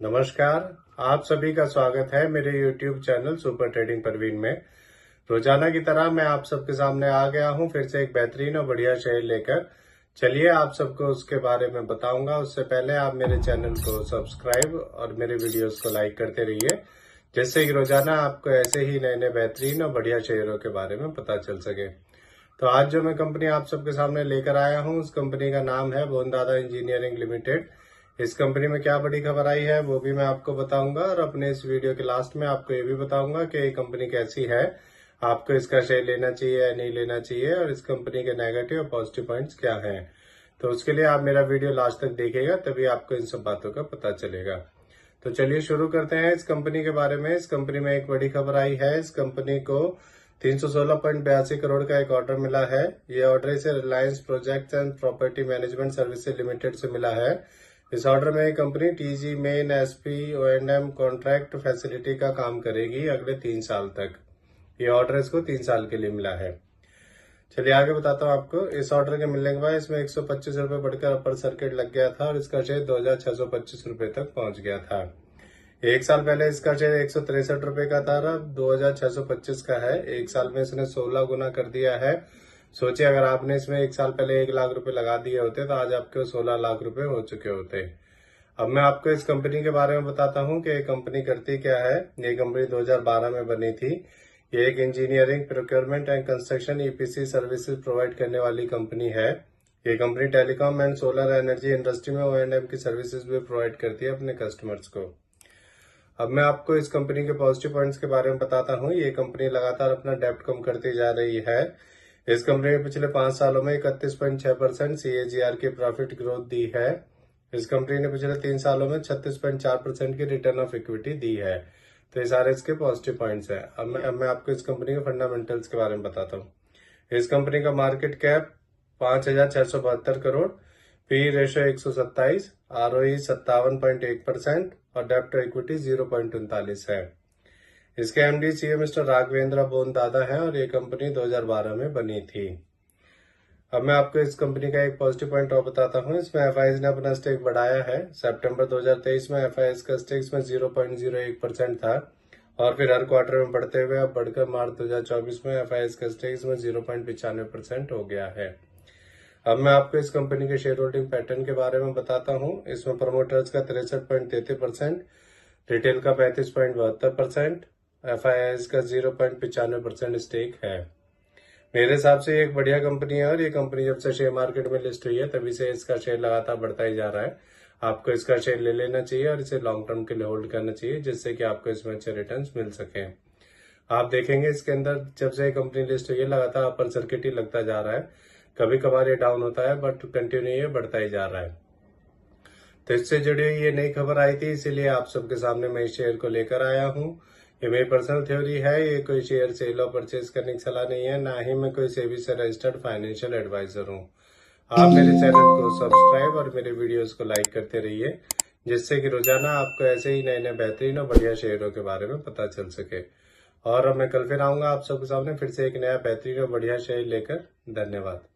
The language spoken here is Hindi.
नमस्कार। आप सभी का स्वागत है मेरे YouTube channel super trading Parveen में। रोजाना की तरह मैं आप सबके सामने आ गया हूं फिर से एक बेहतरीन और बढ़िया शेयर लेकर। चलिए आप सबको उसके बारे में बताऊंगा। उससे पहले आप मेरे चैनल को सब्सक्राइब और मेरे वीडियोस को लाइक करते रहिए, जिससे कि रोजाना आपको ऐसे ही नए नए बेहतरीन और बढ़िया शेयरों के बारे में पता चल सके। तो आज जो मैं कंपनी आप सबके सामने लेकर आया हूं, उस कंपनी का नाम है बोनदादा इंजीनियरिंग लिमिटेड। इस कंपनी में क्या बड़ी खबर आई है वो भी मैं आपको बताऊंगा, और अपने इस वीडियो के लास्ट में आपको ये भी बताऊंगा कि ये कंपनी कैसी है, आपको इसका शेयर लेना चाहिए या नहीं लेना चाहिए, और इस कंपनी के नेगेटिव और पॉजिटिव पॉइंट्स क्या हैं। तो उसके लिए आप मेरा वीडियो लास्ट तक देखिएगा, तभी आपको इन सब बातों का पता चलेगा। तो चलिए शुरू करते हैं इस कंपनी के बारे में। इस कंपनी में एक बड़ी खबर आई है। इस कंपनी को 316.82 करोड़ का एक ऑर्डर मिला है। ये ऑर्डर इसे Reliance projects and property management services limited से मिला है। इस ऑर्डर में company TG main SP O&M contract facility का काम करेगी अगले 3 साल तक। ये ऑर्डर इसको 3 साल के लिए मिला है। चलिए आगे बताता हूँ आपको। इस ऑर्डर के मिलने के बाद इसमें 125 रुपए बढ़कर अपर सर्किट लग गया था और इसका शेयर 2625 रुपए तक पहुंच गया था। एक साल पहले इसका शेयर 163 रुपए का था, अब 2625 का है। एक साल में इसने 16 गुना कर दिया है। सोचिए अगर आपने इसमें एक साल पहले 1 लाख रुपए लगा दिए होते तो आज आपके 16 लाख रुपए हो चुके होते। अब मैं आपको इस कंपनी के बारे में बताता हूँ कि ये कंपनी करती क्या है। ये कंपनी 2012 में बनी थी। ये एक engineering, procurement and construction EPC services provide करने वाली कंपनी है। ये company telecom and solar energy industry में O&M की सर्विसेज भी प्रोवाइड करती है अपने कस्टमर्स को। अब मैं आपको इस कंपनी के पॉजिटिव पॉइंट्स के बारे में बताता हूँ। ये कंपनी लगातार अपना डेप्ट कम करती जा रही है। इस कंपनी ने पिछले 5 सालों में 31.6% CAGR की प्रॉफिट ग्रोथ दी है। इस कंपनी ने पिछले 3 सालों में 36.4% की रिटर्न ऑफ इक्विटी दी है। तो ये सारे इसके पॉजिटिव पॉइंट्स हैं। अब मैं आपको इस कंपनी के फंडामेंटल्स के बारे में बताता हूँ। इस कंपनी का market cap 5,672 crore, P ratio 127, ROE 57.1% और डेप्ट टू इक्विटी 0.39 है। इसके MD CEO मिस्टर राघवेंद्र बोनदादा है और ये कंपनी 2012 में बनी थी। अब मैं आपको इस कंपनी का एक पॉजिटिव पॉइंट और बताता हूँ। इसमें FIs ने अपना स्टेक बढ़ाया है। सितंबर 2023 में FIs का स्टेक में 0.01% था और फिर हर क्वार्टर में बढ़ते हुए अब बढ़कर मार्च 2024 में FIs का स्टेक में 0.95% हो गया है। अब मैं आपको इस कंपनी के शेयर होल्डिंग पैटर्न के बारे में बताता हूँ। इसमें प्रमोटर्स का 63.33%, रिटेल का 35.72%, FIs का 0.95% स्टेक है। मेरे हिसाब से ये एक बढ़िया कंपनी है और ये कंपनी जब से शेयर मार्केट में लिस्ट हुई है तभी से इसका शेयर लगातार बढ़ता ही जा रहा है। आपको इसका शेयर ले लेना चाहिए और इसे लॉन्ग टर्म के लिए होल्ड करना चाहिए, जिससे कि आपको इसमें अच्छे रिटर्न्स मिल सके। आप देखेंगे इसके अंदर जब से कंपनी लिस्ट हुई है लगातार अपर सर्किट ही लगता जा रहा है। कभी कभार ये डाउन होता है बट कंटिन्यू ये बढ़ता ही जा रहा है। तो इससे जुड़ी हुई ये नई खबर आई थी, इसीलिए आप सबके सामने मैं इस शेयर को लेकर आया हूँ। ये मेरी पर्सनल थ्योरी है। ये कोई शेयर सेल और परचेज करने की सलाह नहीं है, ना ही मैं कोई सेबी से रजिस्टर्ड फाइनेंशियल एडवाइजर हूँ। आप मेरे चैनल को सब्सक्राइब और मेरे वीडियोस को लाइक करते रहिए, जिससे कि रोजाना आपको ऐसे ही नए नए बेहतरीन और बढ़िया शेयरों के बारे में पता चल सके। और अब मैं कल फिर आऊंगा आप सबके सामने फिर से एक नया बेहतरीन और बढ़िया शेयर लेकर। धन्यवाद।